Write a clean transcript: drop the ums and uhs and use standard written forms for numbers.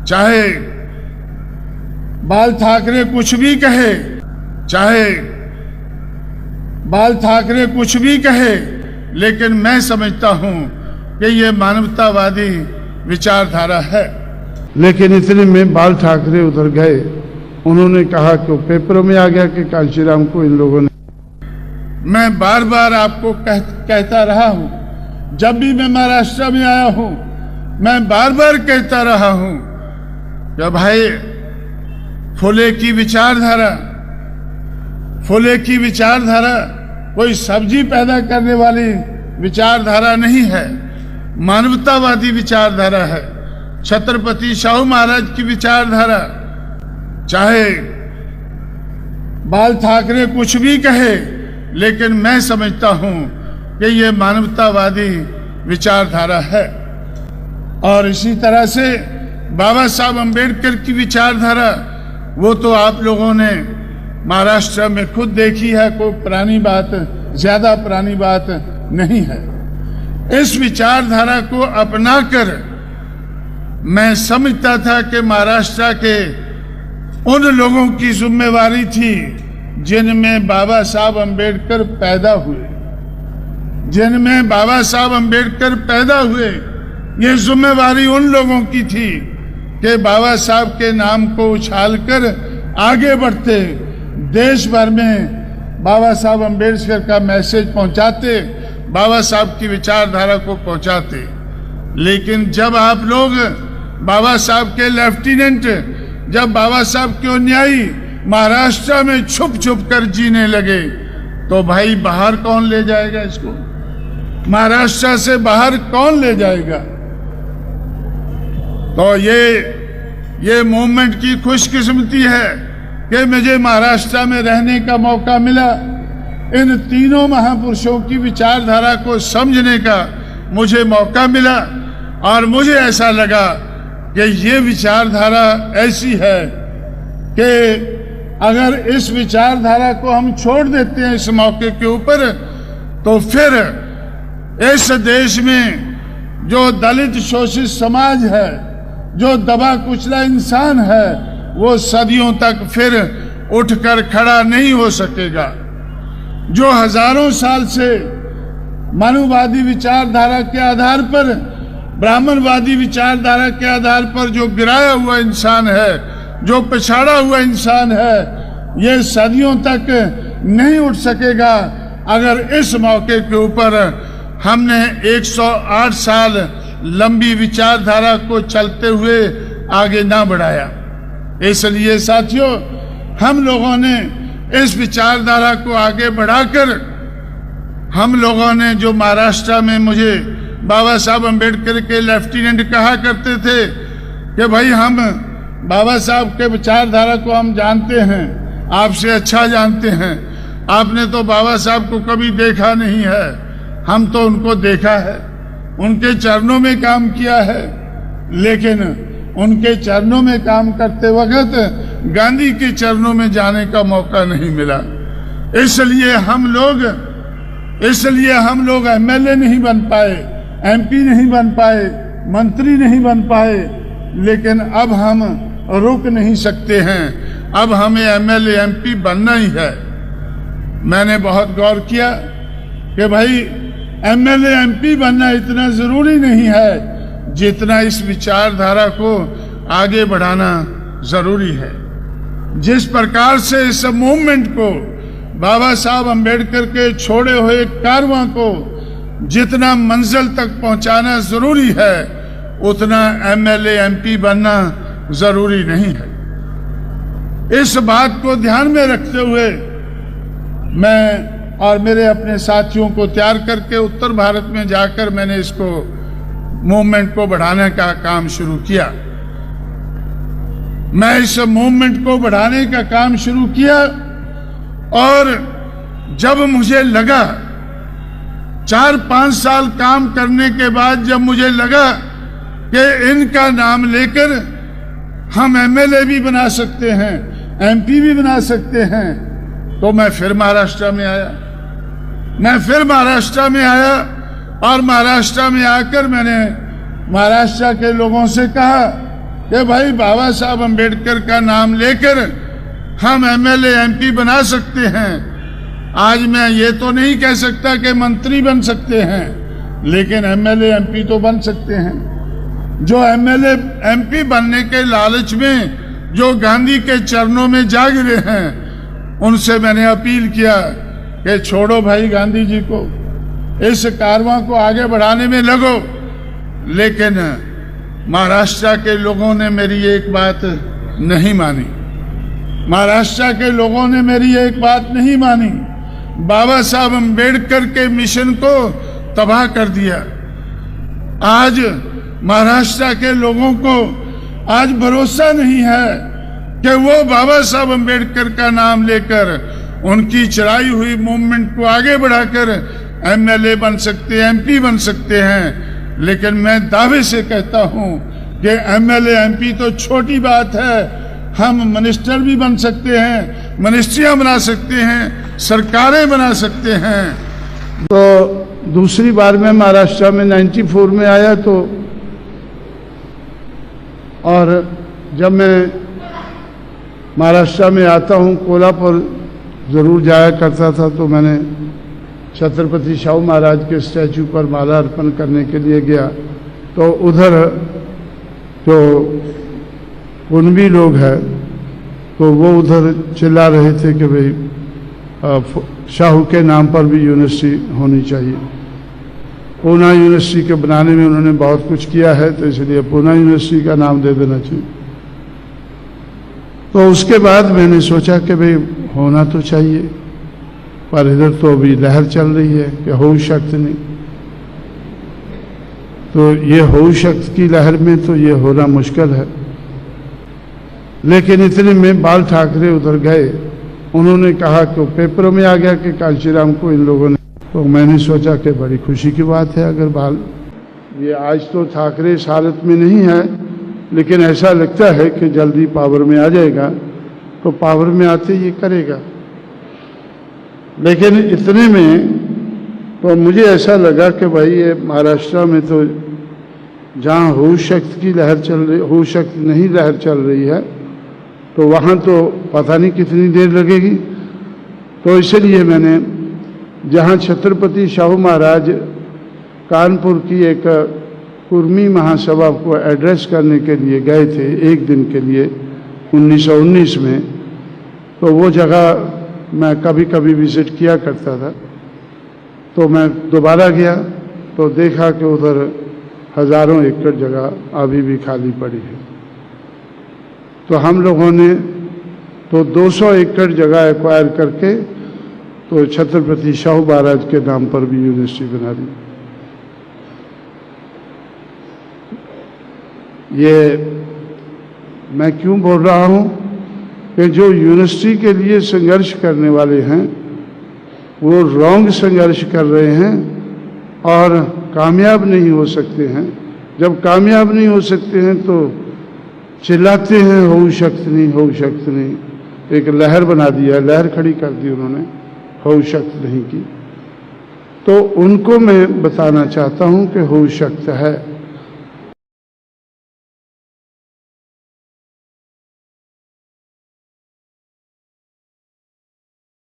चाहे बाल ठाकरे कुछ भी कहे, चाहे बाल ठाकरे कुछ भी कहे, लेकिन मैं समझता हूं कि ये मानवतावादी विचारधारा है। लेकिन इतने में बाल ठाकरे उधर गए। उन्होंने कहा कि पेपरों में आ गया कि कांशीराम को इन लोगों ने। मैं बार बार आपको कहता रहा हूं, जब भी मैं महाराष्ट्र में आया हूं, मैं बार बार कहता रहा हूं कि भाई फुले की विचारधारा कोई सब्जी पैदा करने वाली विचारधारा नहीं है, मानवतावादी विचारधारा है। छत्रपति शाहू महाराज की विचारधारा, चाहे बाल ठाकरे कुछ भी कहे, लेकिन मैं समझता हूं कि ये मानवतावादी विचारधारा है। और इसी तरह से बाबा साहब अम्बेडकर की विचारधारा, वो तो आप लोगों ने महाराष्ट्र में खुद देखी है, कोई पुरानी बात, ज्यादा पुरानी बात नहीं है। इस विचारधारा को अपनाकर मैं समझता था कि महाराष्ट्र के उन लोगों की जिम्मेवारी थी जिनमें बाबा साहब अम्बेडकर पैदा हुए, ये जिम्मेवारी उन लोगों की थी कि बाबा साहब के नाम को उछालकर आगे बढ़ते, देश भर में बाबा साहब अम्बेडकर का मैसेज पहुंचाते, बाबा साहब की विचारधारा को पहुंचाते। लेकिन जब आप लोग बाबा साहब के लेफ्टिनेंट, जब बाबा साहब के अनुयायी महाराष्ट्र में छुप छुप कर जीने लगे, तो भाई बाहर कौन ले जाएगा इसको? महाराष्ट्र से बाहर कौन ले जाएगा? तो ये मूवमेंट की खुशकिस्मती है कि मुझे महाराष्ट्र में रहने का मौका मिला। इन तीनों महापुरुषों की विचारधारा को समझने का मुझे मौका मिला, और मुझे ऐसा लगा कि ये विचारधारा ऐसी है कि अगर इस विचारधारा को हम छोड़ देते हैं इस मौके के ऊपर, तो फिर इस देश में जो दलित शोषित समाज है, जो दबा कुचला इंसान है, वो सदियों तक फिर उठकर खड़ा नहीं हो सकेगा। जो हजारों साल से मनुवादी विचारधारा के आधार पर, ब्राह्मणवादी विचारधारा के आधार पर जो गिराया हुआ इंसान है, जो पिछाड़ा हुआ इंसान है, ये सदियों तक नहीं उठ सकेगा अगर इस मौके के ऊपर हमने 108 साल लंबी विचारधारा को चलते हुए आगे ना बढ़ाया। इसलिए साथियों, हम लोगों ने इस विचारधारा को आगे बढ़ाकर, हम लोगों ने जो महाराष्ट्र में मुझे बाबा साहब अम्बेडकर के लेफ्टिनेंट कहा करते थे कि भाई हम बाबा साहब के विचारधारा को हम जानते हैं, आपसे अच्छा जानते हैं, आपने तो बाबा साहब को कभी देखा नहीं है, हम तो उनको देखा है, उनके चरणों में काम किया है। लेकिन उनके चरणों में काम करते वक्त गांधी के चरणों में जाने का मौका नहीं मिला। इसलिए हम लोग एमएलए नहीं बन पाए, एमपी नहीं बन पाए, मंत्री नहीं बन पाए। लेकिन अब हम रुक नहीं सकते हैं, अब हमें एमएलए एमपी बनना ही है। मैंने बहुत गौर किया कि भाई एमएलए एमपी बनना इतना जरूरी नहीं है जितना इस विचारधारा को आगे बढ़ाना जरूरी है। जिस प्रकार से इस मूवमेंट को, बाबा साहब अम्बेडकर के छोड़े हुए कारवां को जितना मंजिल तक पहुंचाना जरूरी है, उतना एमएलए एमपी बनना जरूरी नहीं है। इस बात को ध्यान में रखते हुए मैं और मेरे अपने साथियों को तैयार करके उत्तर भारत में जाकर मैंने इसको मूवमेंट को बढ़ाने का काम शुरू किया। मैं इस मूवमेंट को बढ़ाने का काम शुरू किया, और जब मुझे लगा 4-5 साल काम करने के बाद, जब मुझे लगा कि इनका नाम लेकर हम एमएलए भी बना सकते हैं, एमपी भी बना सकते हैं, तो मैं फिर महाराष्ट्र में आया। और महाराष्ट्र में आकर मैंने महाराष्ट्र के लोगों से कहा कि भाई बाबा साहब अम्बेडकर का नाम लेकर हम एमएलए एमपी बना सकते हैं। आज मैं ये तो नहीं कह सकता कि मंत्री बन सकते हैं, लेकिन एमएलए एमपी तो बन सकते हैं। जो एमएलए एमपी बनने के लालच में जो गांधी के चरणों में जा गिरे हैं, उनसे मैंने अपील किया कि छोड़ो भाई गांधी जी को, इस कारवां को आगे बढ़ाने में लगो। लेकिन महाराष्ट्र के लोगों ने मेरी एक बात नहीं मानी। महाराष्ट्र के लोगों ने मेरी एक बात नहीं मानी। बाबा साहब अम्बेडकर के मिशन को तबाह कर दिया। आज महाराष्ट्र के लोगों को आज भरोसा नहीं है कि वो बाबा साहब अम्बेडकर का नाम लेकर उनकी चलाई हुई मूवमेंट को आगे बढ़ाकर एमएलए बन सकते, एमपी बन सकते हैं। लेकिन मैं दावे से कहता हूं कि एमएलए एमपी तो छोटी बात है, हम मिनिस्टर भी बन सकते हैं, मिनिस्ट्रियां बना सकते हैं, सरकारें बना सकते हैं। तो दूसरी बार मैं महाराष्ट्र में 94 में आया तो, और जब मैं महाराष्ट्र में आता हूँ, कोल्हापुर ज़रूर जाया करता था, तो मैंने छत्रपति शाहू महाराज के स्टैचू पर माला अर्पण करने के लिए गया। तो उधर जो कुनबी लोग हैं, तो वो उधर चिल्ला रहे थे कि भाई शाहू के नाम पर भी यूनिवर्सिटी होनी चाहिए। पूना यूनिवर्सिटी के बनाने में उन्होंने बहुत कुछ किया है, तो इसलिए पूना यूनिवर्सिटी का नाम दे देना चाहिए। तो उसके बाद मैंने सोचा कि भाई होना तो चाहिए, पर इधर तो अभी लहर चल रही है कि हो शक्त नहीं। तो ये हो शक्त की लहर में तो ये होना मुश्किल है। लेकिन इतने में बाल ठाकरे उधर गए, उन्होंने कहा कि पेपरों में आ गया कि कांशीराम को इन लोगों ने, तो मैंने सोचा कि बड़ी खुशी की बात है अगर बाल, ये आज तो ठाकरे इस हालत में नहीं है, लेकिन ऐसा लगता है कि जल्दी पावर में आ जाएगा, तो पावर में आते ये करेगा। लेकिन इतने में तो मुझे ऐसा लगा कि भाई ये महाराष्ट्र में तो जहाँ हो शक्त की लहर चल रही, हो शक्त नहीं लहर चल रही है, तो वहाँ तो पता नहीं कितनी देर लगेगी। तो इसलिए मैंने जहाँ छत्रपति शाहू महाराज कानपुर की एक कुर्मी महासभा को एड्रेस करने के लिए गए थे एक दिन के लिए 1919 में, तो वो जगह मैं कभी कभी विजिट किया करता था। तो मैं दोबारा गया तो देखा कि उधर हजारों एकड़ जगह अभी भी खाली पड़ी है। तो हम लोगों ने तो 200 एकड़ जगह एक्वायर करके तो छत्रपति शाहू महाराज के नाम पर भी यूनिवर्सिटी बना दी। ये मैं क्यों बोल रहा हूँ कि जो यूनिवर्सिटी के लिए संघर्ष करने वाले हैं वो रॉन्ग संघर्ष कर रहे हैं और कामयाब नहीं हो सकते हैं। जब कामयाब नहीं हो सकते हैं तो चिल्लाते हैं हो शक्त नहीं, हो शक्त नहीं। एक लहर बना दिया, लहर खड़ी कर दी उन्होंने, हो शक्त नहीं की। तो उनको मैं बताना चाहता हूं कि हो शक्त है।